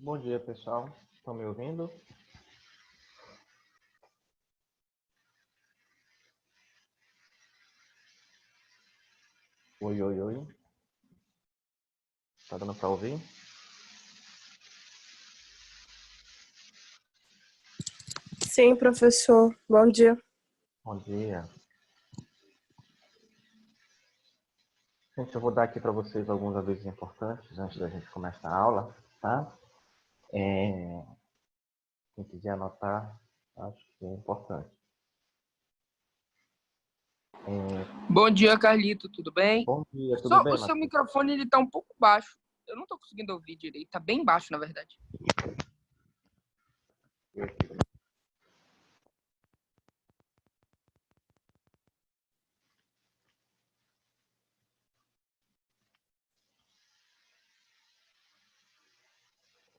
Bom dia, pessoal. Estão me ouvindo? Oi, oi, oi. Tá dando para ouvir? Sim, professor. Bom dia. Bom dia. Gente, eu vou dar aqui para vocês alguns avisos importantes antes da gente começar a aula, tá? Quem quiser anotar, acho que é importante. Bom dia, Carlito, tudo bem? Bom dia, tudo bem, O seu Matheus? microfone ele tá um pouco baixo. Eu não tô conseguindo ouvir direito. Tá bem baixo, na verdade.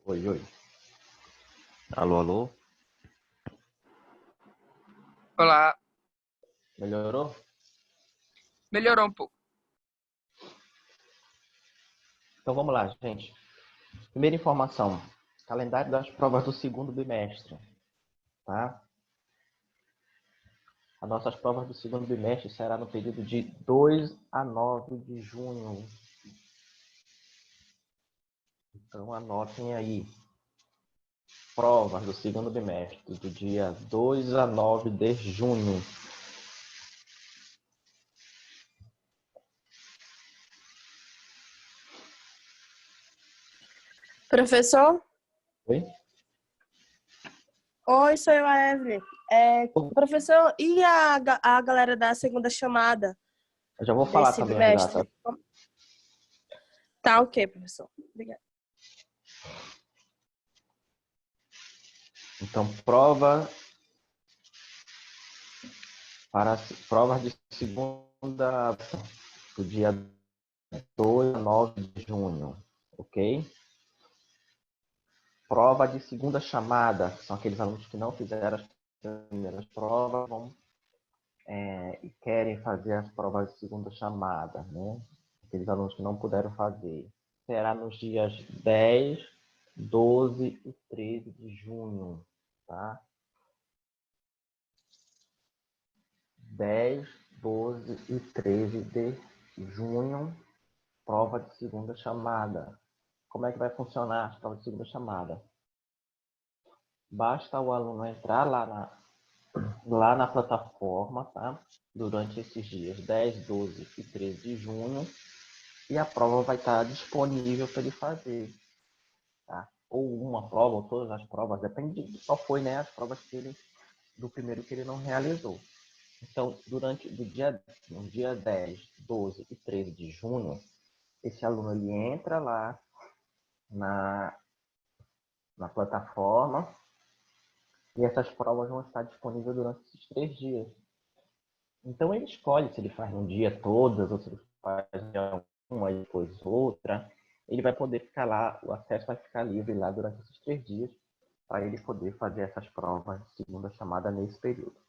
Oi, oi. Alô, alô. Olá. Melhorou? Melhorou um pouco. Então vamos lá, gente. Primeira informação. Calendário das provas do segundo bimestre, tá? As nossas provas do segundo bimestre será no período de 2 a 9 de junho. Então anotem aí. Provas do segundo bimestre, do dia 2 a 9 de junho. Professor? Oi? Oi, sou eu, a Evelyn. Professor, e a galera da segunda chamada Eu já vou falar desse também as bimestre? datas. Tá ok, professor. Obrigada. Então, provas de segunda, do dia 2 a 9 de junho, ok? Prova de segunda chamada, que são aqueles alunos que não fizeram as primeiras provas, e querem fazer as provas de segunda chamada, né? Aqueles alunos que não puderam fazer. Será nos dias 10, 12 e 13 de junho, tá? 10, 12 e 13 de junho, prova de segunda chamada. Como é que vai funcionar a prova de segunda chamada? Basta o aluno entrar lá na plataforma, tá? Durante esses dias 10, 12 e 13 de junho, e a prova vai estar disponível para ele fazer, tá? Ou uma prova, ou todas as provas, depende de qual foi, né, as provas do primeiro que ele não realizou. Então, no dia 10, 12 e 13 de junho, esse aluno ele entra lá na plataforma e essas provas vão estar disponíveis durante esses 3 dias. Então, ele escolhe se ele faz um dia todas ou se ele faz uma e depois outra. Ele vai poder ficar lá, o acesso vai ficar livre lá durante esses 3 dias para ele poder fazer essas provas de segunda chamada nesse período.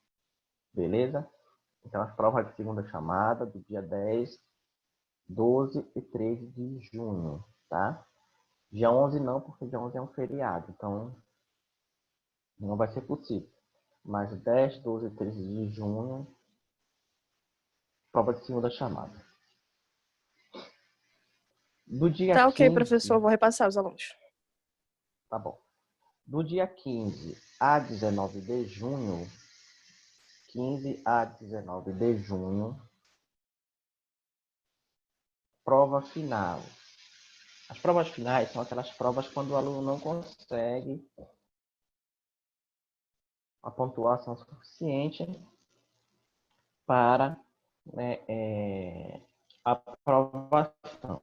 Beleza? Então, as provas de segunda chamada do dia 10, 12 e 13 de junho, tá? Dia 11 não, porque dia 11 é um feriado, então não vai ser possível. Mas 10, 12 e 13 de junho, prova de segunda chamada. Do dia Tá ok, 15, professor. Vou repassar os alunos. tá bom. Do dia 15 a 19 de junho, 15 a 19 de junho, prova final. As provas finais são aquelas provas quando o aluno não consegue a pontuação suficiente para, né, a aprovação.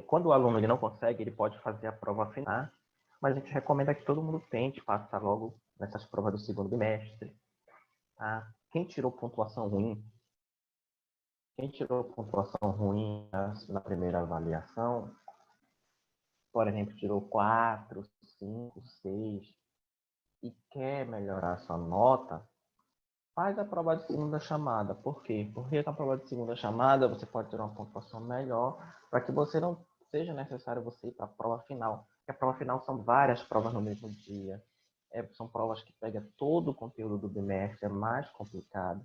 Quando o aluno ele não consegue, ele pode fazer a prova final, mas a gente recomenda que todo mundo tente passar logo nessas provas do segundo bimestre. Tá? Quem tirou pontuação ruim na primeira avaliação, por exemplo, tirou 4, 5, 6, e quer melhorar sua nota, faz a prova de segunda chamada. Por quê? Porque na prova de segunda chamada você pode ter uma pontuação melhor para que você não seja necessário você ir para a prova final. Porque a prova final são várias provas no mesmo dia. São provas que pegam todo o conteúdo do bimestre, é mais complicado.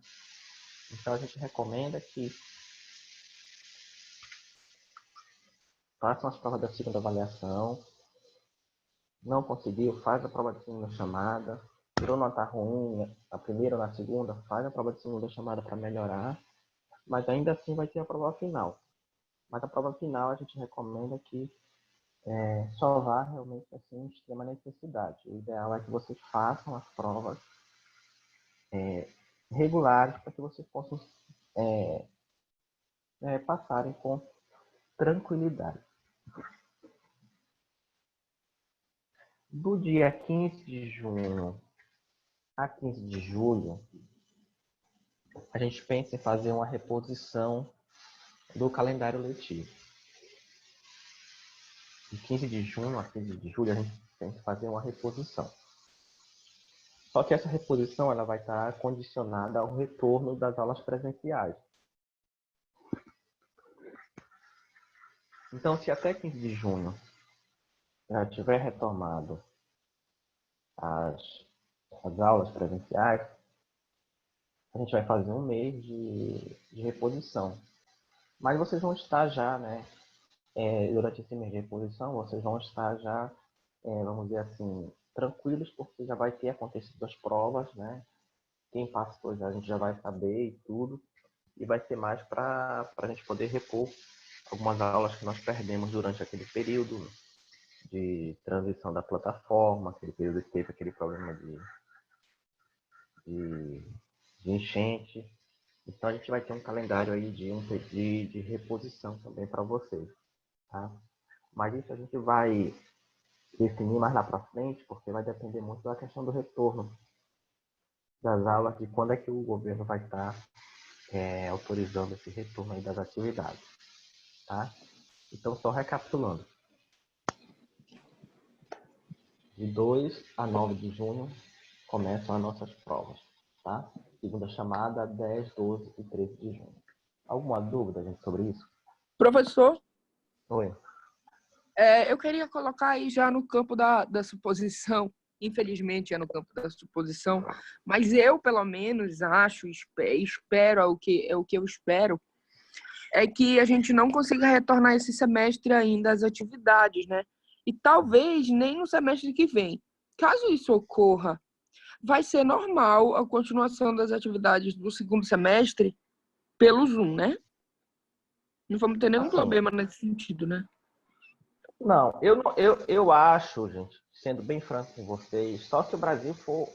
Então a gente recomenda que façam as provas da segunda avaliação. Não conseguiu, faz a prova de segunda chamada. Tirou nota ruim, a primeira ou na segunda, faz a prova de segunda chamada para melhorar. Mas ainda assim vai ter a prova final. Mas a prova final a gente recomenda que só vá realmente assim em extrema necessidade. O ideal é que vocês façam as provas regulares para que vocês possam passarem com tranquilidade. Do dia 15 de junho a 15 de julho, a gente pensa em fazer uma reposição do calendário letivo. De 15 de junho a 15 de julho, a gente pensa em fazer uma reposição. Só que essa reposição ela vai estar condicionada ao retorno das aulas presenciais. Então, se até 15 de junho já tiver retomado as aulas presenciais, a gente vai fazer um mês de reposição. Mas vocês vão estar já, né? Durante esse mês de reposição, vocês vão estar já, vamos dizer assim, tranquilos, porque já vai ter acontecido as provas, né? Quem passou já, a gente já vai saber e tudo. E vai ser mais para a gente poder repor algumas aulas que nós perdemos durante aquele período de transição da plataforma, aquele período que teve aquele problema de enchente. Então a gente vai ter um calendário aí de reposição também para vocês, tá? Mas isso a gente vai definir mais lá para frente, porque vai depender muito da questão do retorno das aulas, de quando é que o governo vai estar autorizando esse retorno aí das atividades, tá? Então, só recapitulando. De 2 a 9 de junho começam as nossas provas, tá? Segunda chamada, 10, 12 e 13 de junho. Alguma dúvida, gente, sobre isso? Professor, Oi. eu queria colocar aí já no campo da suposição, infelizmente é no campo da suposição, mas eu, pelo menos, acho, espero, é o que eu espero, é que a gente não consiga retornar esse semestre ainda às atividades, né? E talvez nem no semestre que vem. Caso isso ocorra, vai ser normal a continuação das atividades do segundo semestre pelo Zoom, né? Não vamos ter nenhum Assim, problema nesse sentido, né? não, eu acho, gente, sendo bem franco com vocês, só se o Brasil for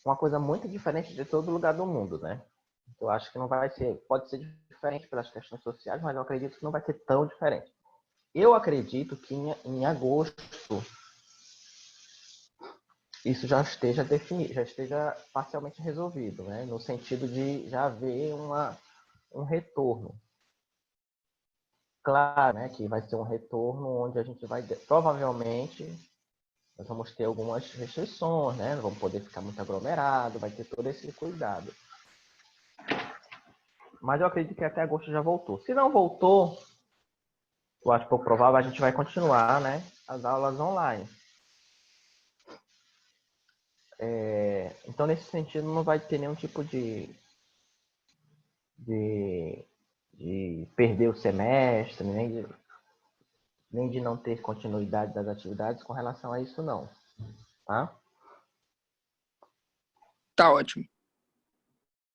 uma coisa muito diferente de todo lugar do mundo, né? Eu acho que não vai ser, pode ser diferente pelas questões sociais, mas eu acredito que não vai ser tão diferente. Eu acredito que em agosto isso já esteja definido, já esteja parcialmente resolvido, né? No sentido de já haver um retorno. Claro, né, que vai ser um retorno onde a gente vai, provavelmente, nós vamos ter algumas restrições, né? Não vamos poder ficar muito aglomerado, vai ter todo esse cuidado. Mas eu acredito que até agosto já voltou. Se não voltou, eu acho pouco provável, a gente vai continuar, né, as aulas online. Então, nesse sentido, não vai ter nenhum tipo de perder o semestre, nem de não ter continuidade das atividades com relação a isso, não. Tá? Tá ótimo.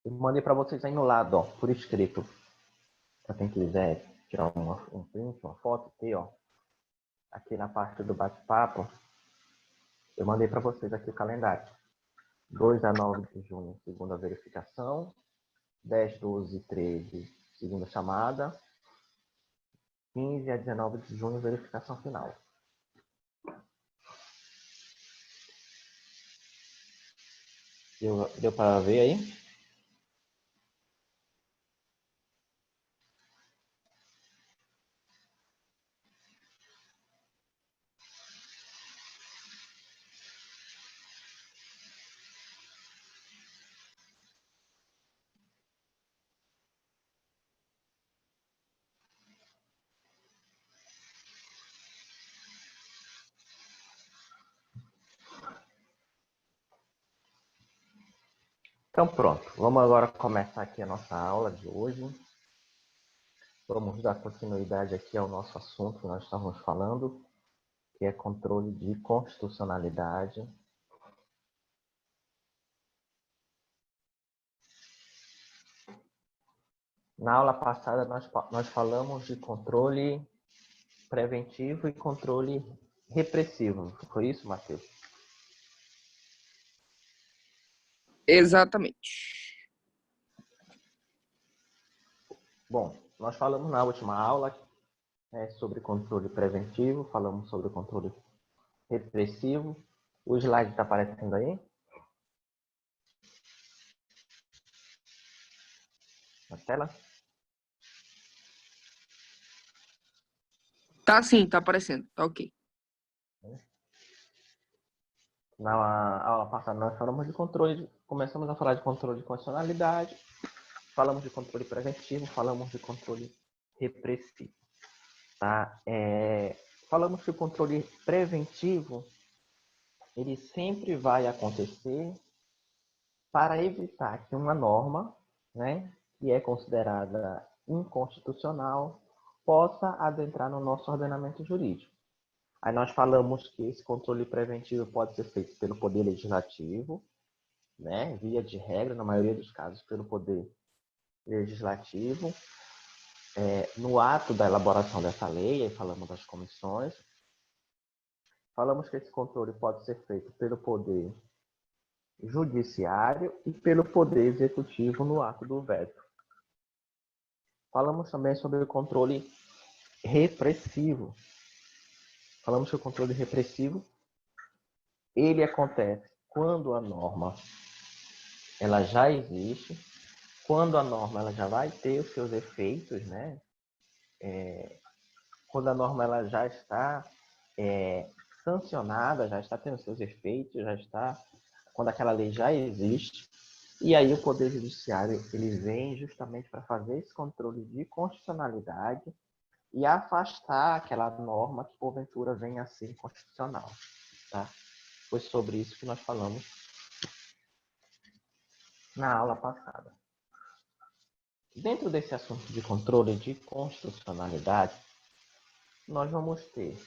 Eu mandei para vocês aí no lado, ó, por escrito. Para quem quiser tirar um print, uma foto, ter, ó, aqui na parte do bate-papo, eu mandei para vocês aqui o calendário. 2 a 9 de junho, segunda verificação. 10, 12 e 13, segunda chamada. 15 a 19 de junho, verificação final. Deu para ver aí? Então, pronto. Vamos agora começar aqui a nossa aula de hoje. Vamos dar continuidade aqui ao nosso assunto que nós estávamos falando, que é controle de constitucionalidade. Na aula passada, nós falamos de controle preventivo e controle repressivo. Foi isso, Matheus? Exatamente. Bom, nós falamos na última aula sobre controle preventivo, falamos sobre controle repressivo. O slide está aparecendo aí? Na tela? Tá sim, tá aparecendo. Tá ok. Na aula passada nós falamos de controle, começamos a falar de controle de constitucionalidade, falamos de controle preventivo, falamos de controle repressivo. Tá? Falamos que o controle preventivo ele sempre vai acontecer para evitar que uma norma, né, que é considerada inconstitucional, possa adentrar no nosso ordenamento jurídico. Aí nós falamos que esse controle preventivo pode ser feito pelo Poder Legislativo, né, via de regra, na maioria dos casos, pelo Poder Legislativo, no ato da elaboração dessa lei, aí falamos das comissões. Falamos que esse controle pode ser feito pelo Poder Judiciário e pelo Poder Executivo no ato do veto. Falamos também sobre o controle repressivo. Falamos que o controle repressivo ele acontece quando a norma ela já existe, quando a norma ela já vai ter os seus efeitos, né? Quando a norma ela já está sancionada, já está tendo seus efeitos, já está quando aquela lei já existe. E aí o Poder Judiciário ele vem justamente para fazer esse controle de constitucionalidade e afastar aquela norma que porventura venha a ser inconstitucional. Tá? Foi sobre isso que nós falamos na aula passada. Dentro desse assunto de controle de constitucionalidade, nós vamos ter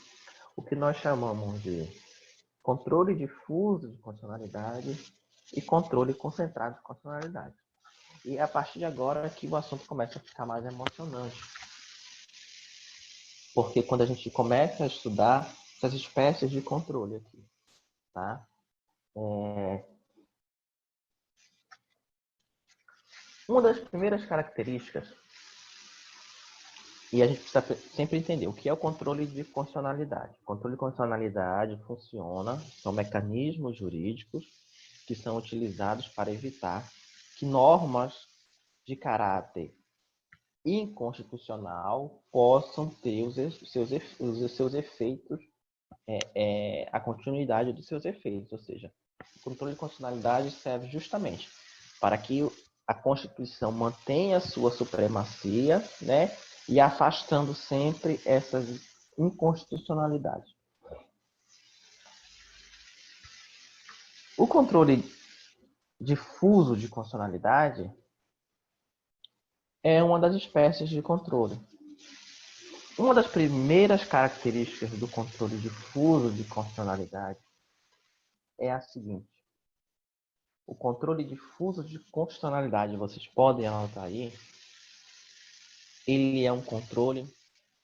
o que nós chamamos de controle difuso de constitucionalidade e controle concentrado de constitucionalidade. E a partir de agora que o assunto começa a ficar mais emocionante. Porque quando a gente começa a estudar essas espécies de controle aqui, tá? Uma das primeiras características, e a gente precisa sempre entender o que é o controle de constitucionalidade. O controle de constitucionalidade funciona, são mecanismos jurídicos que são utilizados para evitar que normas de caráter inconstitucional possam ter os seus efeitos, a continuidade dos seus efeitos. Ou seja, o controle de constitucionalidade serve justamente para que a Constituição mantenha a sua supremacia, né, e afastando sempre essas inconstitucionalidades. O controle difuso de constitucionalidade é uma das espécies de controle. Uma das primeiras características do controle difuso de constitucionalidade é a seguinte. O controle difuso de constitucionalidade, vocês podem anotar aí, ele é um controle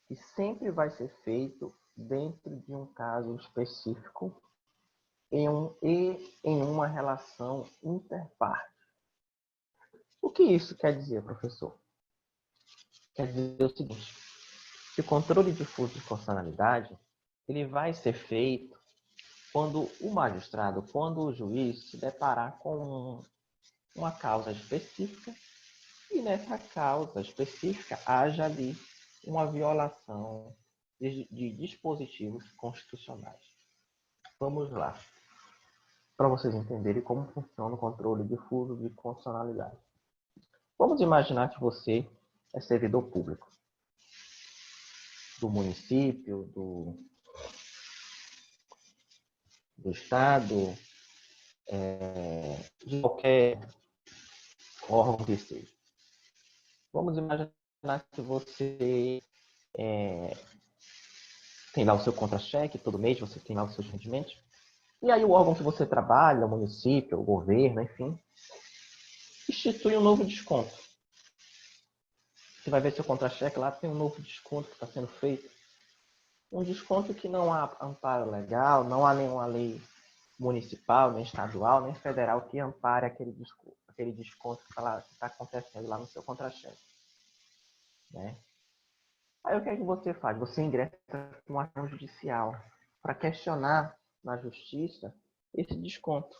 que sempre vai ser feito dentro de um caso específico e em uma relação interparte. O que isso quer dizer, professor? Quer dizer o seguinte, que o controle difuso de constitucionalidade ele vai ser feito quando o magistrado, quando o juiz se deparar com uma causa específica e nessa causa específica haja ali uma violação de dispositivos constitucionais. Vamos lá, para vocês entenderem como funciona o controle difuso de constitucionalidade. Vamos imaginar que você é servidor público do município, do estado, de qualquer órgão que seja. Vamos imaginar que você tem lá o seu contra-cheque, todo mês você tem lá os seus rendimentos. E aí o órgão que você trabalha, o município, o governo, enfim, institui um novo desconto. Você vai ver seu contra-cheque, lá tem um novo desconto que está sendo feito. Um desconto que não há amparo legal, não há nenhuma lei municipal, nem estadual, nem federal que ampare aquele desconto que está acontecendo lá no seu contra-cheque. Né? Aí o que é que você faz? Você ingressa com uma ação judicial para questionar na justiça esse desconto.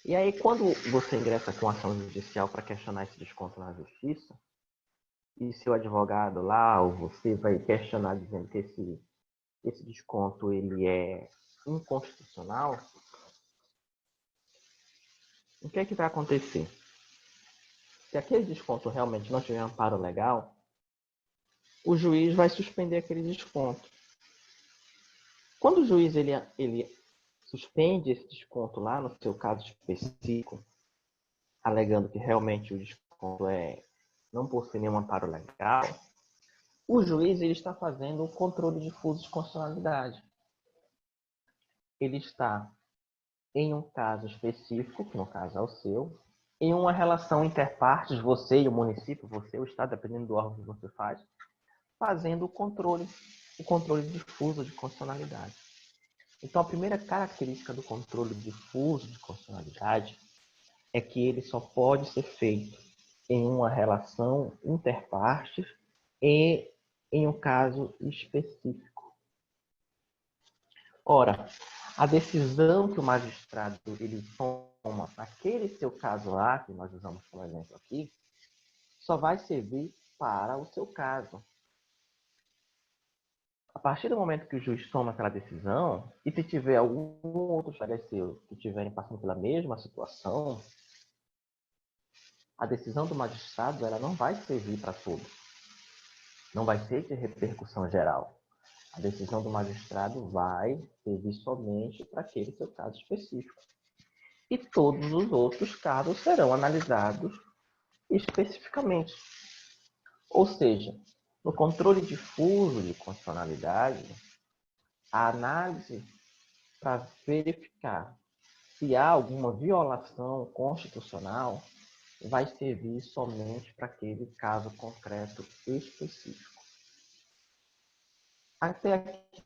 E aí, quando você ingressa com ação judicial para questionar esse desconto na justiça, e seu advogado lá, ou você vai questionar dizendo que esse desconto ele é inconstitucional, o que é que vai acontecer? Se aquele desconto realmente não tiver amparo legal, o juiz vai suspender aquele desconto. Quando o juiz ele suspende esse desconto lá no seu caso específico, alegando que realmente o desconto não possui nenhum amparo legal, o juiz ele está fazendo o controle difuso de constitucionalidade. Ele está em um caso específico, que no caso é o seu, em uma relação interpartes, você e o município, você e o Estado, dependendo do órgão que você faz, fazendo o controle difuso de constitucionalidade. Então, a primeira característica do controle difuso de constitucionalidade é que ele só pode ser feito em uma relação interpartes e em um caso específico. Ora, a decisão que o magistrado ele toma naquele seu caso lá, que nós usamos como exemplo aqui, só vai servir para o seu caso. A partir do momento que o juiz toma aquela decisão, e se tiver algum outro colega seu que estiverem passando pela mesma situação, a decisão do magistrado ela não vai servir para todos. Não vai ser de repercussão geral. A decisão do magistrado vai servir somente para aquele seu caso específico. E todos os outros casos serão analisados especificamente. Ou seja, no controle difuso de constitucionalidade, a análise para verificar se há alguma violação constitucional vai servir somente para aquele caso concreto específico. Até aqui,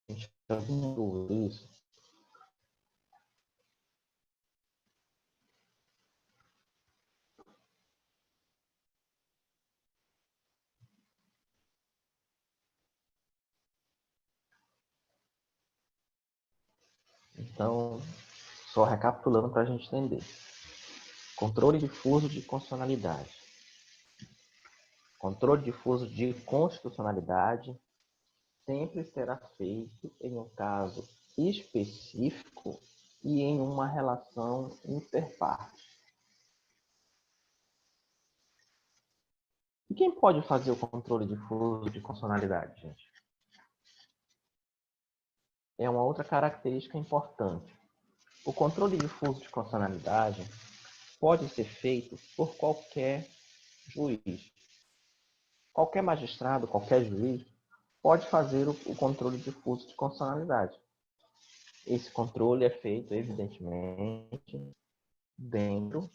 a gente está vendo isso. Então, só recapitulando para a gente entender. Controle difuso de constitucionalidade. Controle difuso de constitucionalidade sempre será feito em um caso específico e em uma relação interpartes. E quem pode fazer o controle difuso de constitucionalidade, gente? É uma outra característica importante. O controle difuso de constitucionalidade pode ser feito por qualquer juiz. Qualquer magistrado, qualquer juiz pode fazer o controle difuso de constitucionalidade. Esse controle é feito, evidentemente, dentro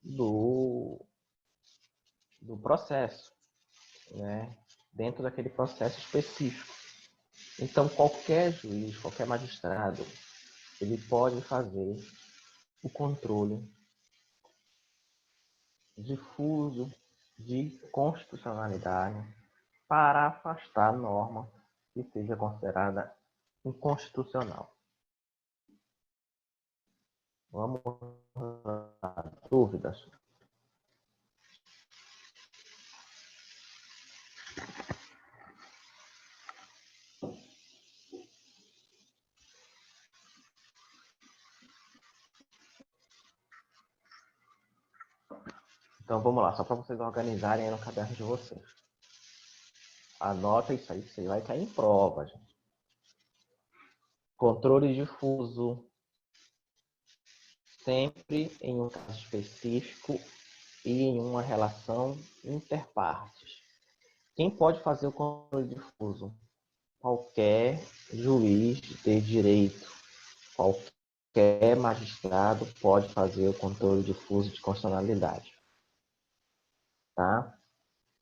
do processo, né? Dentro daquele processo específico. Então, qualquer juiz, qualquer magistrado, ele pode fazer o controle difuso de constitucionalidade para afastar a norma que seja considerada inconstitucional. Vamos lá, dúvidas? Então vamos lá, só para vocês organizarem aí no caderno de vocês. Anota isso aí vai cair em prova, gente. Controle difuso sempre em um caso específico e em uma relação interpartes. Quem pode fazer o controle difuso? Qualquer juiz de direito, qualquer magistrado pode fazer o controle difuso de constitucionalidade. Tá?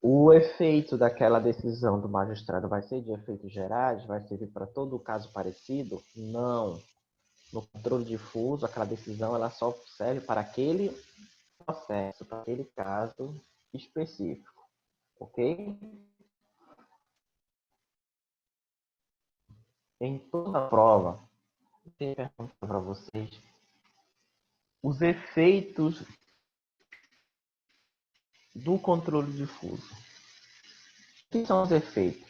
O efeito daquela decisão do magistrado vai ser de efeitos gerais? Vai servir para todo o caso parecido? Não. No controle difuso, aquela decisão ela só serve para aquele processo, para aquele caso específico. Ok? Em toda a prova, eu tenho pergunta para vocês. Os efeitos do controle difuso. O que são os efeitos?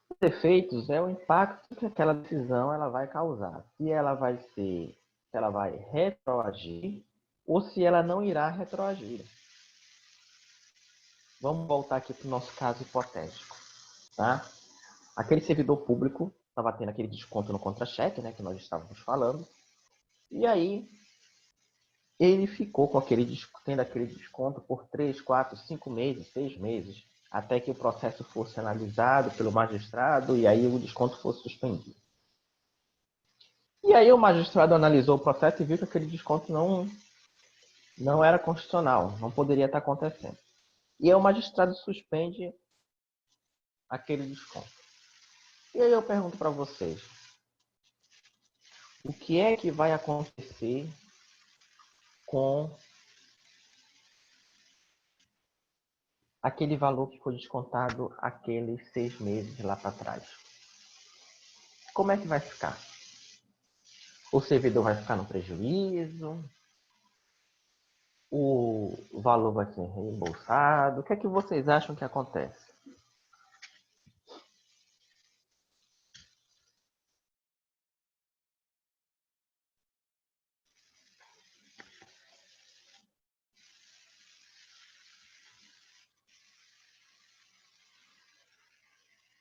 Os efeitos é o impacto que aquela decisão ela vai causar. Se ela vai retroagir ou se ela não irá retroagir. Vamos voltar aqui para o nosso caso hipotético. Tá? Aquele servidor público estava tendo aquele desconto no contra-cheque, né, que nós estávamos falando. E aí, ele ficou com tendo aquele desconto por 3, 4, 5 meses, 6 meses, até que o processo fosse analisado pelo magistrado e aí o desconto fosse suspendido. E aí o magistrado analisou o processo e viu que aquele desconto não era constitucional, não poderia estar acontecendo. E aí o magistrado suspende aquele desconto. E aí eu pergunto para vocês, o que é que vai acontecer com aquele valor que foi descontado aqueles 6 meses lá para trás? Como é que vai ficar? O servidor vai ficar no prejuízo? O valor vai ser reembolsado? O que é que vocês acham que acontece?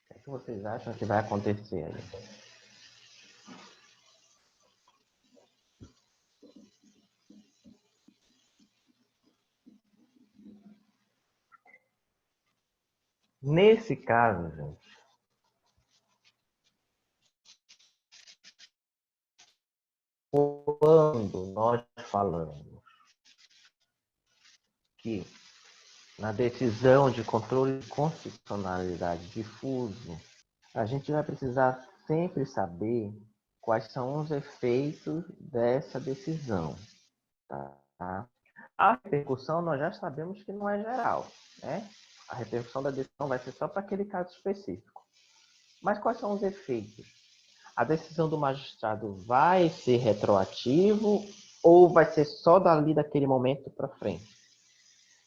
O que vocês acham que vai acontecer aí? Nesse caso, gente, quando nós falamos que na decisão de controle de constitucionalidade difuso, a gente vai precisar sempre saber quais são os efeitos dessa decisão. Tá? A repercussão nós já sabemos que não é geral, né? A repercussão da decisão vai ser só para aquele caso específico. Mas quais são os efeitos? A decisão do magistrado vai ser retroativo ou vai ser só dali daquele momento para frente?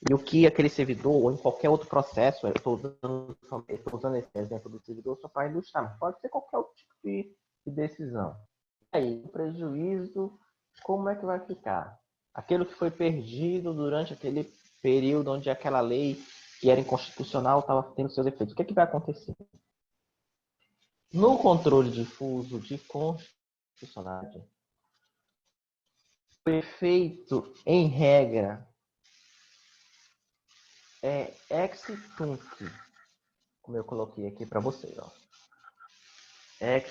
E o que aquele servidor, ou em qualquer outro processo, eu estou usando esse exemplo do servidor só para ilustrar, mas pode ser qualquer outro tipo de decisão. E aí, o prejuízo, como é que vai ficar? Aquilo que foi perdido durante aquele período onde aquela lei que era inconstitucional estava tendo seus efeitos. O que é que vai acontecer? No controle difuso de constitucionalidade, o efeito, em regra, é ex tunc, como eu coloquei aqui para vocês. Ó. Ex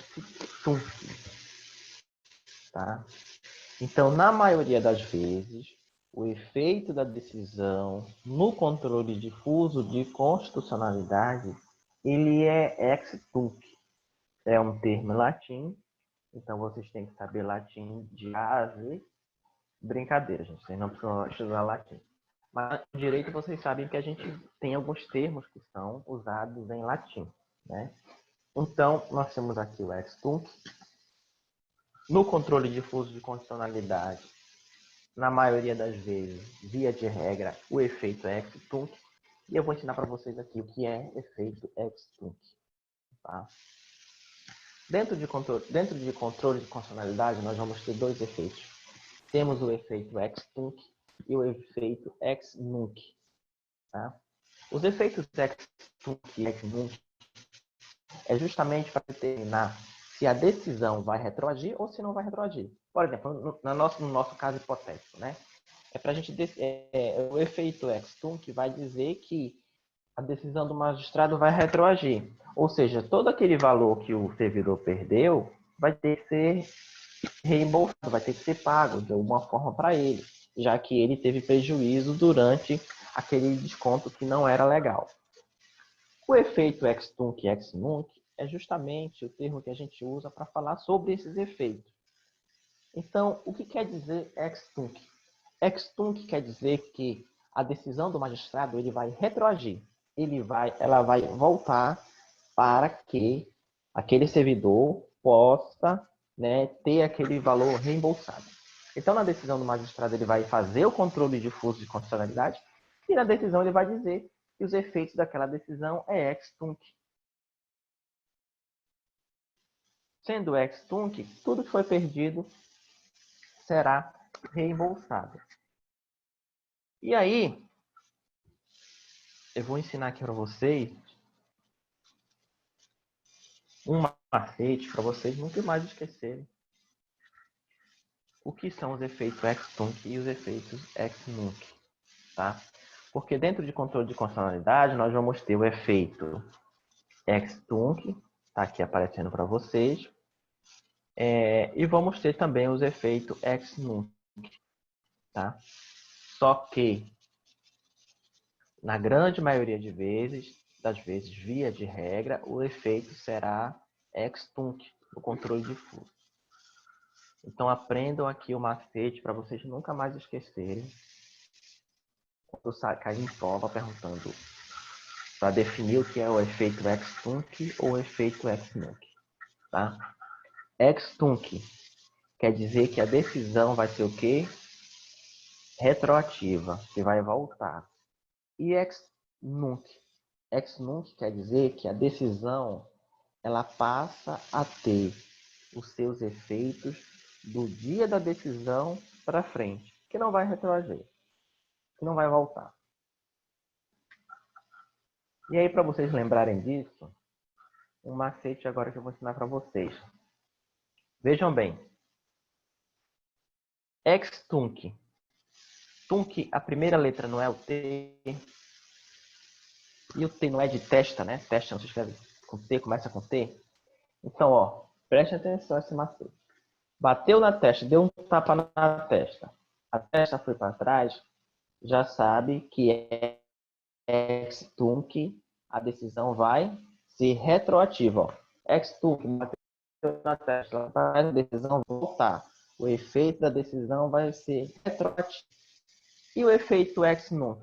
tunc. Tá? Então, na maioria das vezes, o efeito da decisão no controle difuso de constitucionalidade, ele é ex tunc. É um termo em latim, então vocês têm que saber latim de A a Z. Brincadeira, gente, vocês não precisam estudar latim. Mas no direito vocês sabem que a gente tem alguns termos que são usados em latim, né? Então, nós temos aqui o ex tunc. No controle difuso de constitucionalidade, na maioria das vezes, via de regra, o efeito é ex tunc. E eu vou ensinar para vocês aqui o que é efeito ex tunc. Tá? Dentro de controle de constitucionalidade, nós vamos ter dois efeitos. Temos o efeito ex tunc e o efeito ex nunc. Tá? Os efeitos ex tunc e ex nunc é justamente para determinar se a decisão vai retroagir ou se não vai retroagir. Por exemplo, no nosso caso hipotético, né? É para a gente o efeito ex-tunc vai dizer que a decisão do magistrado vai retroagir. Ou seja, todo aquele valor que o servidor perdeu vai ter que ser reembolsado, vai ter que ser pago de alguma forma para ele, já que ele teve prejuízo durante aquele desconto que não era legal. O efeito ex-tunc e ex-nunc é justamente o termo que a gente usa para falar sobre esses efeitos. Então, o que quer dizer ex-tunc? Ex-tunc quer dizer que a decisão do magistrado ele vai retroagir, ela vai voltar para que aquele servidor possa, né, ter aquele valor reembolsado. Então, na decisão do magistrado, ele vai fazer o controle difuso de constitucionalidade e na decisão ele vai dizer que os efeitos daquela decisão é ex-tunc. Sendo ex-tunc, tudo que foi perdido será reembolsado. E aí, eu vou ensinar aqui para vocês um macete para vocês nunca mais esquecerem o que são os efeitos ex-tunc e os efeitos ex-nunc, tá? Porque dentro de controle de constitucionalidade, nós vamos ter o efeito ex-tunc, tá aqui aparecendo para vocês, e vamos ter também os efeitos ex-nunc, tá? Só que, na grande maioria das vezes, via de regra, o efeito será ex-tunc, o controle difuso. Então, aprendam aqui o macete para vocês nunca mais esquecerem. Quando cair em prova perguntando para definir o que é o efeito ex-tunc ou o efeito ex-nunc. Tá? Ex-tunc quer dizer que a decisão vai ser o quê? Retroativa, que vai voltar. E ex-nunc? Ex-nunc quer dizer que a decisão ela passa a ter os seus efeitos do dia da decisão para frente, que não vai retroagir, que não vai voltar. E aí, para vocês lembrarem disso, um macete agora que eu vou ensinar para vocês. Vejam bem. Ex-tunc. Tunc, a primeira letra não é o T. E o T não é de testa, né? Testa não se escreve com T, começa com T. Então, ó, preste atenção a esse macete. Bateu na testa, deu um tapa na testa. A testa foi para trás, já sabe que é ex-tunc, a decisão vai ser retroativa. Ó. Ex-tunc, bateu na testa, a decisão vai voltar. O efeito da decisão vai ser retroativo. E o efeito ex-nunc?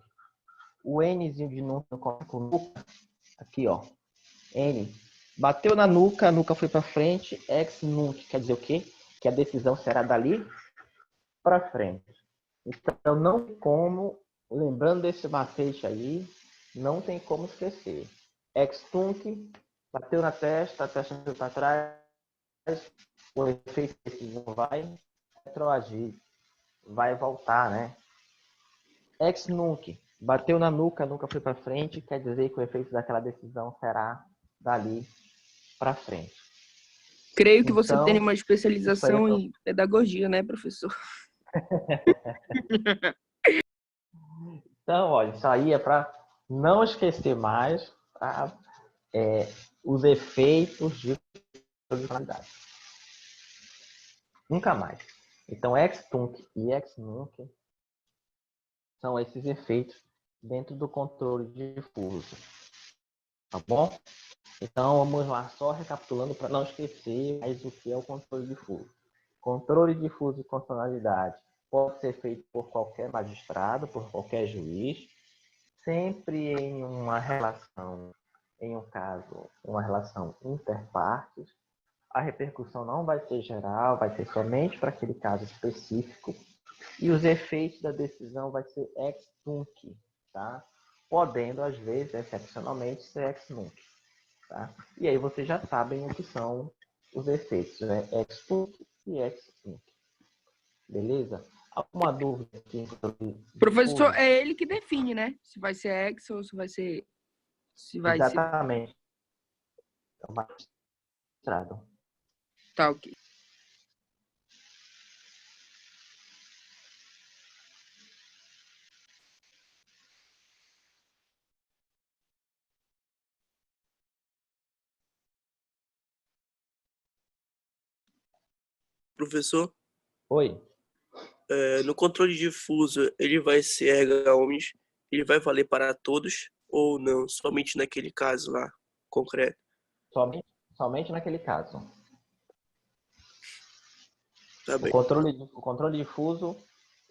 O Nzinho de nunc com nuca, aqui ó, N, bateu na nuca, a nuca foi para frente, ex-nunc quer dizer o quê? Que a decisão será dali para frente. Então, não tem como, lembrando desse macete aí, não tem como esquecer. Ex-tunc, bateu na testa, a testa foi para trás, o efeito da decisão vai retroagir, vai voltar, né? Ex-nunc, bateu na nuca, a nuca foi para frente, quer dizer que o efeito daquela decisão será dali para frente. Creio que você tem Então, uma especialização é em pedagogia, né, professor? Então, olha, isso aí é para não esquecer mais os efeitos de produtividade. Nunca mais. Então, ex-tunc e ex-nunc são esses efeitos dentro do controle difuso. Tá bom? Então, vamos lá, só recapitulando para não esquecer mais o que é o controle difuso. Controle difuso de constitucionalidade pode ser feito por qualquer magistrado, por qualquer juiz, sempre em uma relação, em um caso, uma relação interpartes. A repercussão não vai ser geral, vai ser somente para aquele caso específico. E os efeitos da decisão vai ser ex-tunc, tá? Podendo, às vezes, excepcionalmente, ser ex-nunc. Tá? E aí vocês já sabem o que são os efeitos, né? Ex-tunc e ex-nunc. Beleza? Alguma dúvida aqui? Professor, é ele que define, né? Se vai ser ex ou se vai ser... Se vai ser... Exatamente. É o magistrado. Tá, ok. Professor, Oi. no controle difuso, ele vai ser erga omnes, ele vai valer para todos ou não? Somente naquele caso lá, concreto. Somente naquele caso. Tá bem. O controle difuso,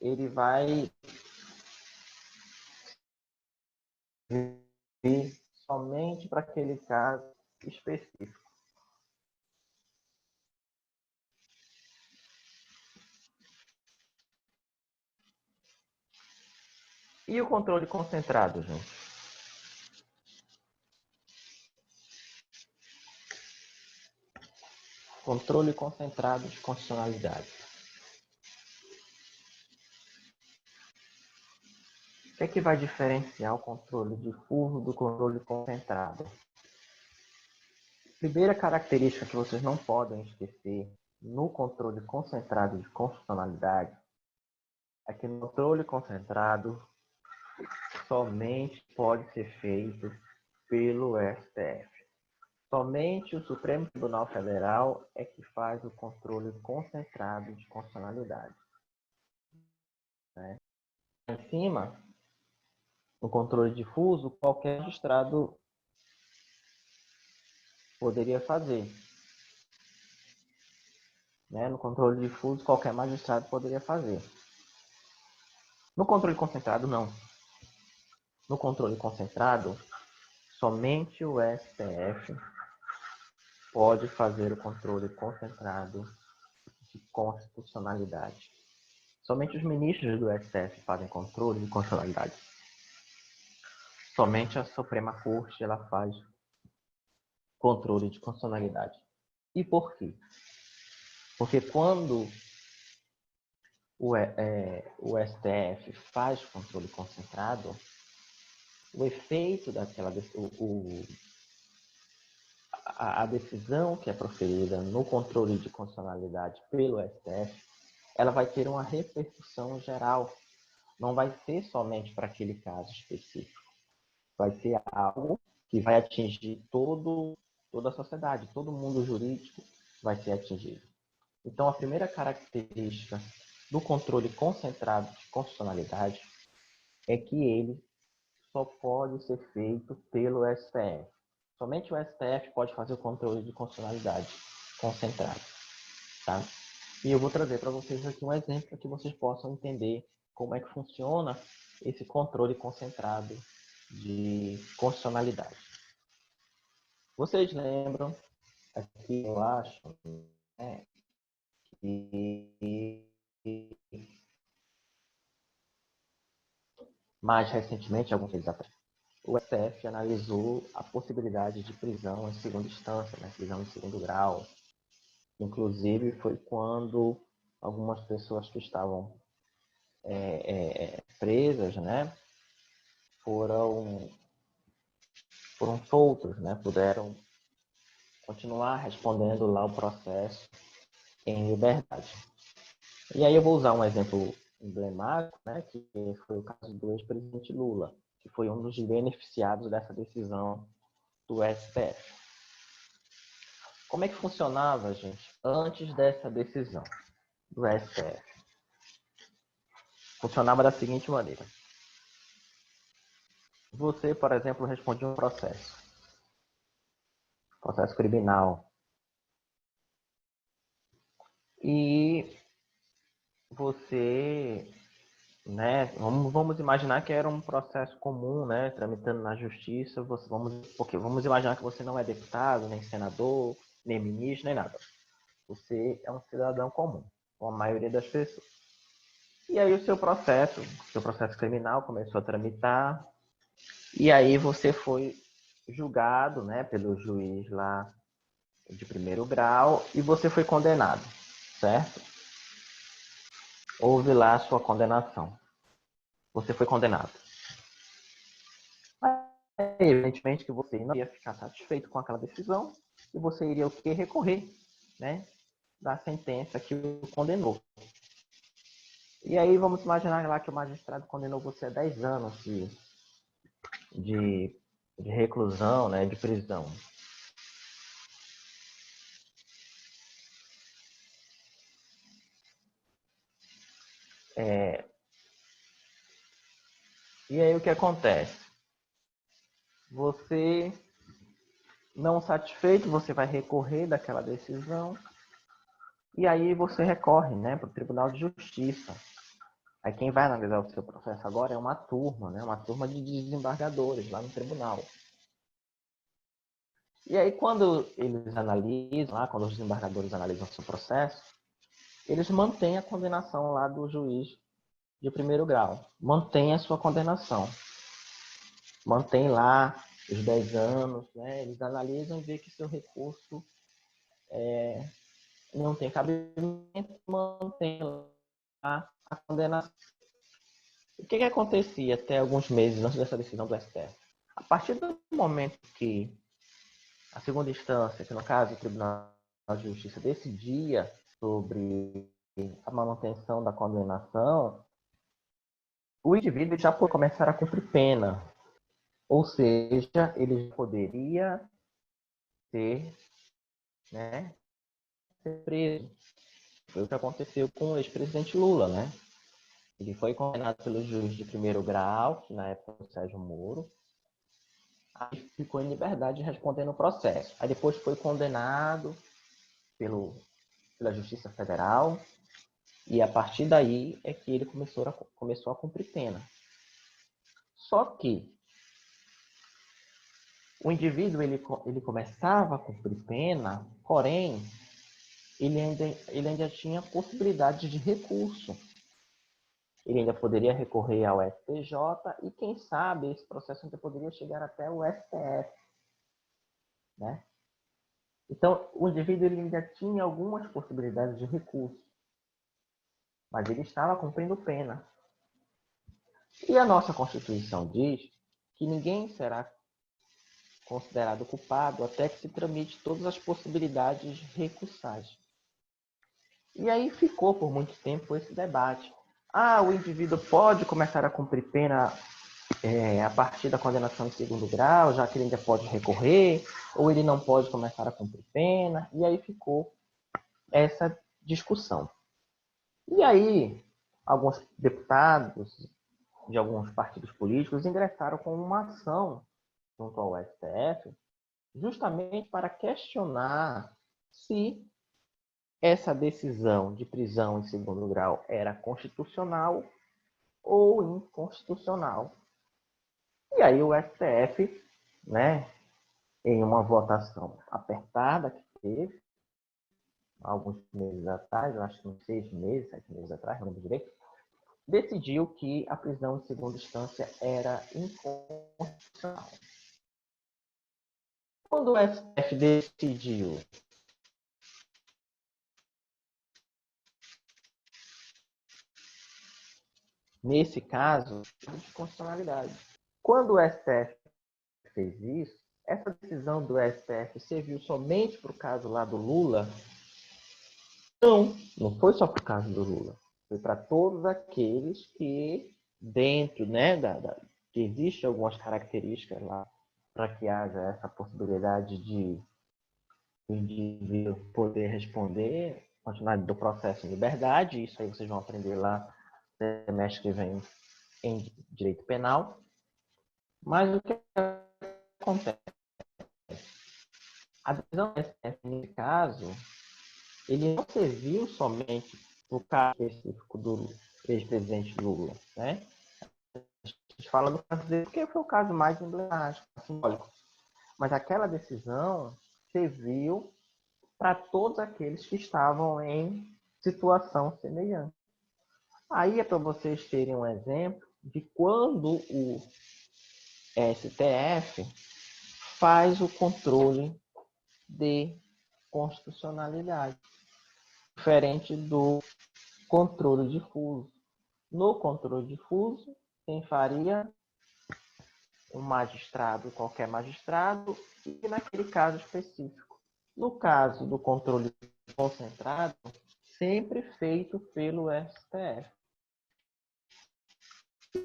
ele vai vir somente para aquele caso específico. E o controle concentrado, gente? Controle concentrado de constitucionalidade. O que é que vai diferenciar o controle difuso do controle concentrado? Primeira característica que vocês não podem esquecer no controle concentrado de constitucionalidade é que no controle concentrado somente pode ser feito pelo STF. Somente o Supremo Tribunal Federal é que faz o controle concentrado de constitucionalidade. Em cima, no controle difuso, qualquer magistrado poderia fazer. No controle difuso, qualquer magistrado poderia fazer. No controle concentrado, não. No controle concentrado, somente o STF pode fazer o controle concentrado de constitucionalidade. Somente os ministros do STF fazem controle de constitucionalidade. Somente a Suprema Corte ela faz controle de constitucionalidade. E por quê? Porque quando o STF faz controle concentrado, o efeito daquela a decisão que é proferida no controle de constitucionalidade pelo STF, ela vai ter uma repercussão geral. Não vai ser somente para aquele caso específico. Vai ser algo que vai atingir toda a sociedade, todo mundo jurídico vai ser atingido. Então, a primeira característica do controle concentrado de constitucionalidade é que ele só pode ser feito pelo STF. Somente o STF pode fazer o controle de constitucionalidade concentrado. Tá? E eu vou trazer para vocês aqui um exemplo para que vocês possam entender como é que funciona esse controle concentrado de constitucionalidade. Vocês lembram, aqui eu acho, né, que mais recentemente, alguns meses atrás, o STF analisou a possibilidade de prisão em segunda instância, né, prisão em segundo grau. Inclusive, foi quando algumas pessoas que estavam presas, né, foram soltos, né, puderam continuar respondendo lá o processo em liberdade. E aí eu vou usar um exemplo emblemático, né, que foi o caso do ex-presidente Lula, que foi um dos beneficiados dessa decisão do STF. Como é que funcionava, gente, antes dessa decisão do STF? Funcionava da seguinte maneira. Você, por exemplo, respondia um processo criminal. E você, né, vamos imaginar que era um processo comum, né, tramitando na justiça. Vamos imaginar que você não é deputado, nem senador, nem ministro, nem nada. Você é um cidadão comum, como a maioria das pessoas. E aí o seu processo criminal começou a tramitar, e aí você foi julgado, né, pelo juiz lá de primeiro grau, e você foi condenado, certo? Houve lá a sua condenação. Você foi condenado. Evidentemente que você não ia ficar satisfeito com aquela decisão, e você iria o quê? Recorrer, né, da sentença que o condenou. E aí vamos imaginar lá que o magistrado condenou você a 10 anos de reclusão, né, de prisão. E aí o que acontece? Você, não satisfeito, você vai recorrer daquela decisão e aí você recorre, né, para o Tribunal de Justiça. Aí quem vai analisar o seu processo agora é uma turma, né, uma turma de desembargadores lá no tribunal. E aí quando eles analisam, lá, quando os desembargadores analisam o seu processo, eles mantêm a condenação lá do juiz de primeiro grau. Mantém a sua condenação. Mantém lá os 10 anos, né? Eles analisam e veem que seu recurso não tem cabimento, mantém lá a condenação. O que acontecia até alguns meses antes dessa decisão do STF? A partir do momento que a segunda instância, que no caso o Tribunal de Justiça, decidia sobre a manutenção da condenação, o indivíduo já pode começar a cumprir pena. Ou seja, ele poderia ser preso. Foi o que aconteceu com o ex-presidente Lula, né? Ele foi condenado pelo juiz de primeiro grau, que na época foi o Sérgio Moro. Aí ficou em liberdade respondendo o processo. Aí depois foi condenado pela Justiça Federal. E a partir daí é que ele começou a cumprir pena. Só que o indivíduo ele começava a cumprir pena, porém, ele ainda tinha possibilidade de recurso. Ele ainda poderia recorrer ao STJ e, quem sabe, esse processo ainda poderia chegar até o STF. Né? Então, o indivíduo ele ainda tinha algumas possibilidades de recurso, mas ele estava cumprindo pena. E a nossa Constituição diz que ninguém será considerado culpado até que se tramite todas as possibilidades recursais. E aí ficou por muito tempo esse debate. O indivíduo pode começar a cumprir pena a partir da condenação em segundo grau, já que ele ainda pode recorrer, ou ele não pode começar a cumprir pena, e aí ficou essa discussão. E aí, alguns deputados de alguns partidos políticos ingressaram com uma ação junto ao STF, justamente para questionar se essa decisão de prisão em segundo grau era constitucional ou inconstitucional. E aí o STF, né, em uma votação apertada que teve, alguns meses atrás, eu acho que uns 6 meses, 7 meses atrás, não lembro direito, decidiu que a prisão em segunda instância era inconstitucional. Quando o STF decidiu nesse caso, de constitucionalidade. Quando o STF fez isso, essa decisão do STF serviu somente para o caso lá do Lula? Não foi só para o caso do Lula. Foi para todos aqueles que, dentro, né, que existem algumas características lá para que haja essa possibilidade de o indivíduo poder responder, continuar do processo em liberdade. Isso aí vocês vão aprender lá no semestre que vem em direito penal. Mas o que acontece? A decisão do STF, nesse caso, ele não serviu somente no caso específico do ex-presidente Lula, né? A gente fala do caso dele porque foi o caso mais emblemático, simbólico. Mas aquela decisão serviu para todos aqueles que estavam em situação semelhante. Aí é para vocês terem um exemplo de quando o STF faz o controle de constitucionalidade, diferente do controle difuso. No controle difuso, quem faria? Um magistrado, qualquer magistrado, e naquele caso específico. No caso do controle concentrado, sempre feito pelo STF.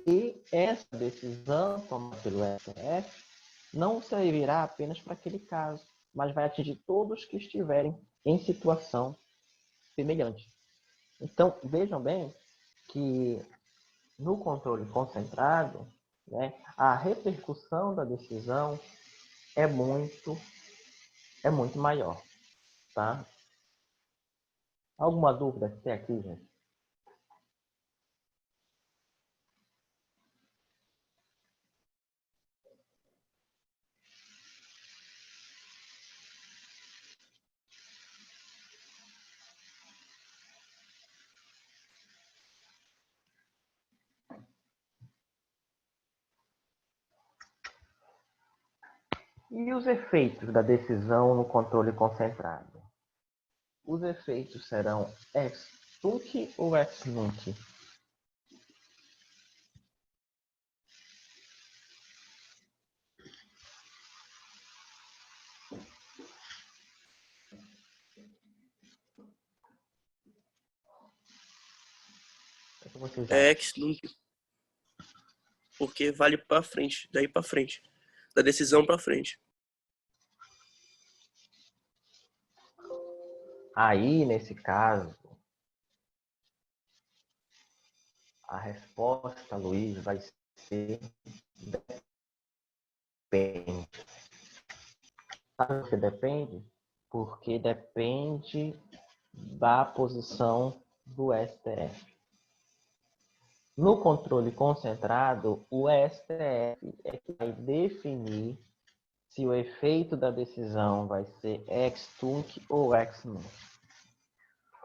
E essa decisão tomada pelo STF não servirá apenas para aquele caso, mas vai atingir todos que estiverem em situação semelhante. Então, vejam bem que no controle concentrado, né, a repercussão da decisão é muito maior, tá? Alguma dúvida que tem aqui, gente? E os efeitos da decisão no controle concentrado? Os efeitos serão ex tunc ou ex nunc? O que vocês É acham? ex nunc, porque vale para frente, daí para frente, da decisão para frente. Aí, nesse caso, a resposta, Luiz, vai ser depende. Sabe por que depende? Porque depende da posição do STF. No controle concentrado, o STF é que vai definir se o efeito da decisão vai ser ex tunc ou ex nunc.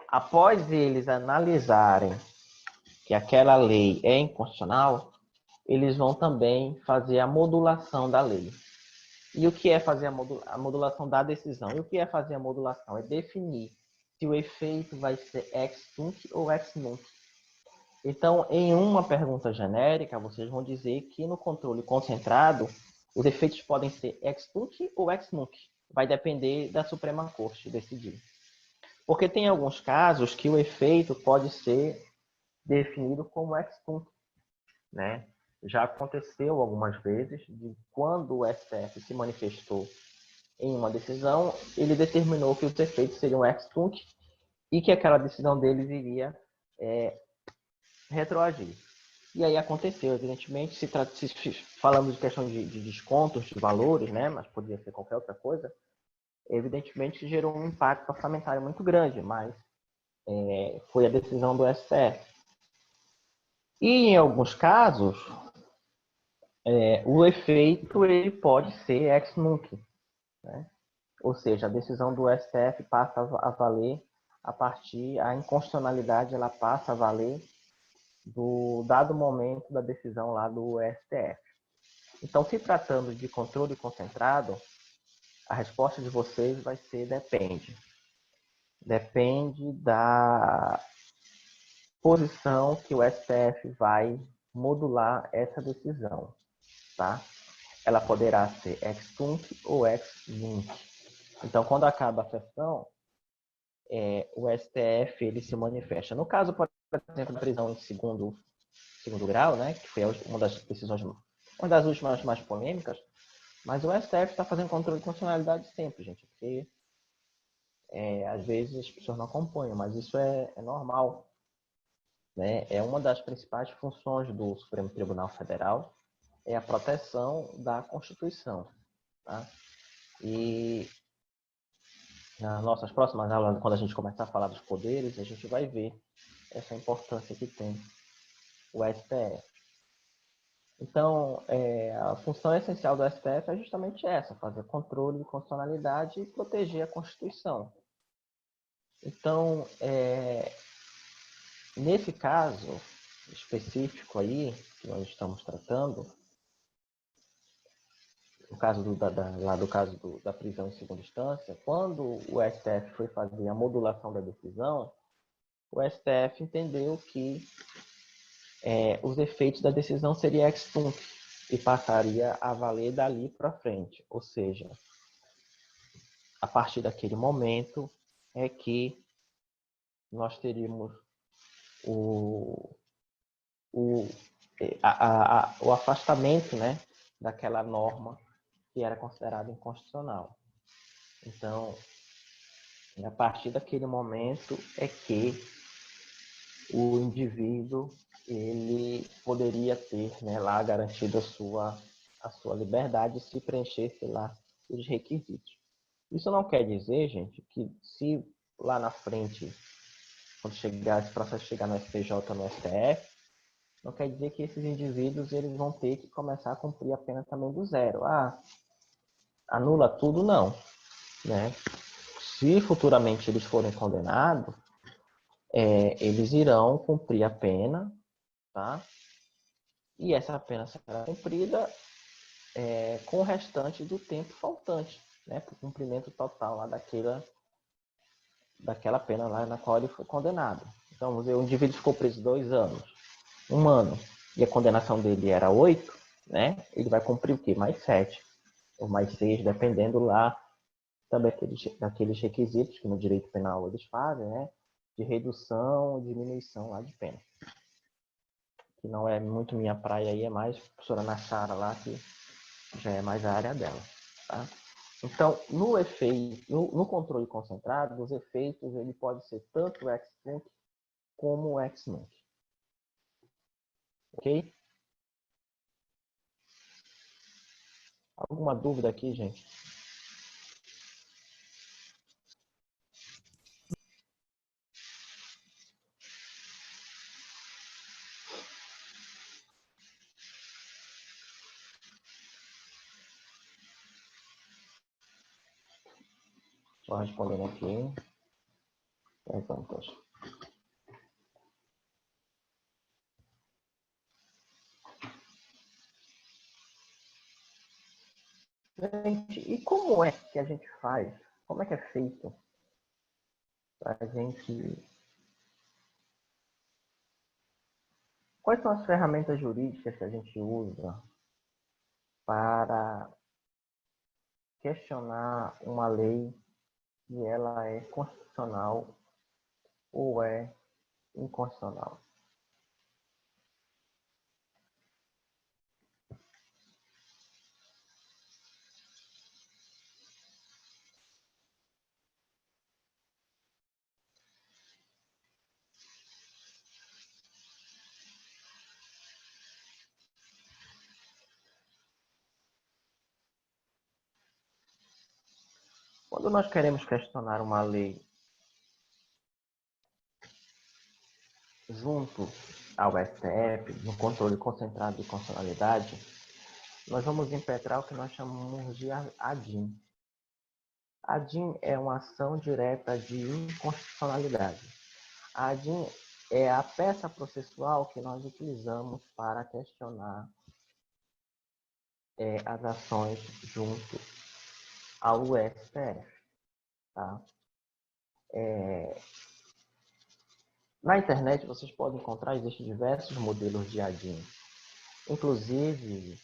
Após eles analisarem que aquela lei é inconstitucional, eles vão também fazer a modulação da lei. E o que é fazer a modulação da decisão? E o que é fazer a modulação? É definir se o efeito vai ser ex tunc ou ex nunc. Então, em uma pergunta genérica, vocês vão dizer que no controle concentrado, os efeitos podem ser ex tunc ou ex nunc. Vai depender da Suprema Corte decidir. Porque tem alguns casos que o efeito pode ser definido como ex tunc, né? Já aconteceu algumas vezes de quando o STF se manifestou em uma decisão, ele determinou que os efeitos seriam ex tunc e que aquela decisão deles iria retroagir. E aí aconteceu, evidentemente, falando de questão de descontos, de valores, né? Mas poderia ser qualquer outra coisa, evidentemente gerou um impacto orçamentário muito grande, mas foi a decisão do STF. E em alguns casos, o efeito ele pode ser ex nunc, né? Ou seja, a decisão do STF passa a valer a inconstitucionalidade ela passa a valer do dado momento da decisão lá do STF. Então, se tratando de controle concentrado, a resposta de vocês vai ser depende. Depende da posição que o STF vai modular essa decisão, tá? Ela poderá ser ex tunc ou ex nunc. Então, quando acaba a sessão, o STF ele se manifesta. No caso, por exemplo, da prisão em segundo grau, né, que foi uma das decisões, uma das últimas mais polêmicas, mas o STF está fazendo controle de constitucionalidade sempre, gente, porque às vezes as pessoas não acompanham, mas isso é normal, né? É uma das principais funções do Supremo Tribunal Federal, é a proteção da Constituição, tá? E nas nossas próximas aulas, quando a gente começar a falar dos poderes, a gente vai ver essa importância que tem o STF. Então, a função essencial do STF é justamente essa, fazer controle de constitucionalidade e proteger a Constituição. Então, nesse caso específico aí, que nós estamos tratando, no caso da prisão em segunda instância, quando o STF foi fazer a modulação da decisão, o STF entendeu que os efeitos da decisão seriam ex tunc e passaria a valer dali para frente. Ou seja, a partir daquele momento é que nós teríamos o afastamento, né, daquela norma que era considerada inconstitucional. Então, a partir daquele momento é que o indivíduo ele poderia ter, né, lá garantido a sua liberdade se preenchesse lá os requisitos. Isso não quer dizer, gente, que se lá na frente, quando chegar esse processo chegar no STJ, no STF, não quer dizer que esses indivíduos eles vão ter que começar a cumprir a pena também do zero. Anula tudo, não, né? Se futuramente eles forem condenados, eles irão cumprir a pena, tá? E essa pena será cumprida com o restante do tempo faltante, né? Para o cumprimento total lá daquela pena lá na qual ele foi condenado. Então, vamos dizer, o indivíduo ficou preso 2 anos, 1 ano, e a condenação dele era 8, né? Ele vai cumprir o quê? Mais 7, ou mais 6, dependendo lá também daqueles requisitos que no direito penal eles fazem, né? De redução ou diminuição lá de pena. Que não é muito minha praia aí, é mais a professora Nachara lá, que já é mais a área dela, tá? Então, no controle concentrado, os efeitos ele pode ser tanto o ex-nunc como o ex-nunc. Ok? Alguma dúvida aqui, gente? Só respondendo aqui. Perguntas. Gente, e como é que a gente faz? Como é que é feito para a gente... Quais são as ferramentas jurídicas que a gente usa para questionar uma lei se ela é constitucional ou é inconstitucional? Quando nós queremos questionar uma lei junto ao STF, no controle concentrado de constitucionalidade, nós vamos impetrar o que nós chamamos de ADIM. ADIM é uma ação direta de inconstitucionalidade. A ADIM é a peça processual que nós utilizamos para questionar as ações junto ao STF. Tá? Na internet vocês podem encontrar, existem diversos modelos de ADIM. Inclusive,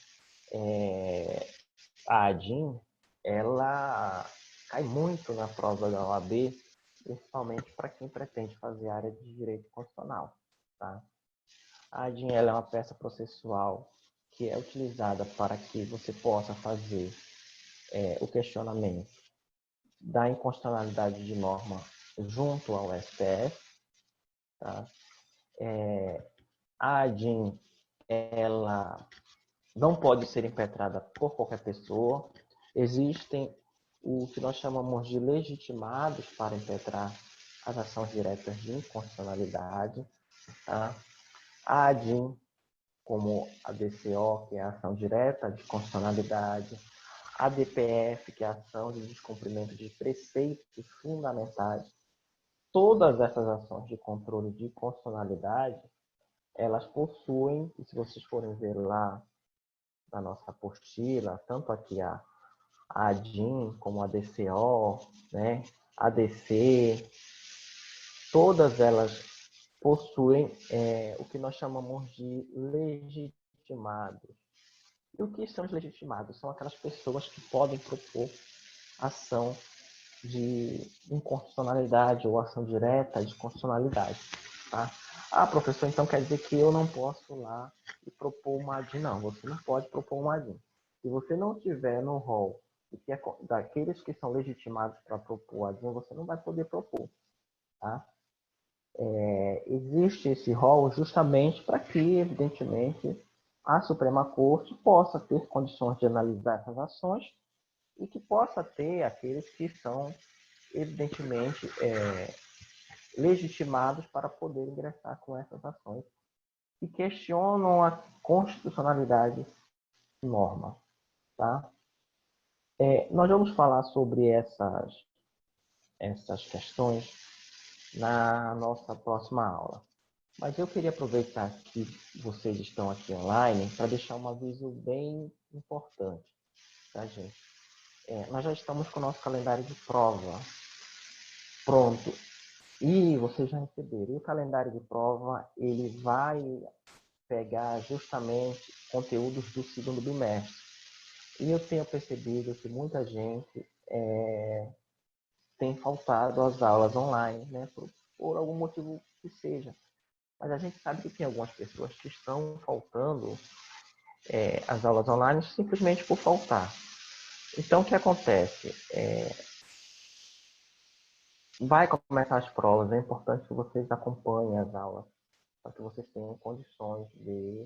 a ADIM, ela cai muito na prova da OAB, principalmente para quem pretende fazer área de direito constitucional. Tá? A ADIM ela é uma peça processual que é utilizada para que você possa fazer o questionamento da inconstitucionalidade de norma junto ao STF. Tá? A ADIM ela não pode ser impetrada por qualquer pessoa. Existem o que nós chamamos de legitimados para impetrar as ações diretas de inconstitucionalidade. Tá? A ADIM, como a DCO, que é a ação direta de constitucionalidade, a DPF, que é a ação de descumprimento de preceitos fundamentais, todas essas ações de controle de constitucionalidade, elas possuem, e se vocês forem ver lá na nossa apostila, tanto aqui a ADIM como a DCO, né, a DC, todas elas possuem o que nós chamamos de legitimados. E o que são os legitimados? São aquelas pessoas que podem propor ação de inconstitucionalidade ou ação direta de constitucionalidade. Tá? Professor, então quer dizer que eu não posso lá e propor uma ADIM? Não, você não pode propor uma ADIM. Se você não tiver no rol daqueles que são legitimados para propor ADIM, você não vai poder propor. Tá? existe esse rol justamente para que, evidentemente, a Suprema Corte possa ter condições de analisar essas ações e que possa ter aqueles que são, evidentemente, legitimados para poder ingressar com essas ações e questionam a constitucionalidade da norma. Tá? Nós vamos falar sobre essas questões na nossa próxima aula. Mas eu queria aproveitar que vocês estão aqui online para deixar um aviso bem importante, tá, gente? Nós já estamos com o nosso calendário de prova pronto e vocês já receberam. E o calendário de prova, ele vai pegar justamente conteúdos do segundo bimestre. E eu tenho percebido que muita gente tem faltado às aulas online, né, por algum motivo que seja. Mas a gente sabe que tem algumas pessoas que estão faltando às aulas online simplesmente por faltar. Então, o que acontece? Vai começar as provas, é importante que vocês acompanhem as aulas, para que vocês tenham condições de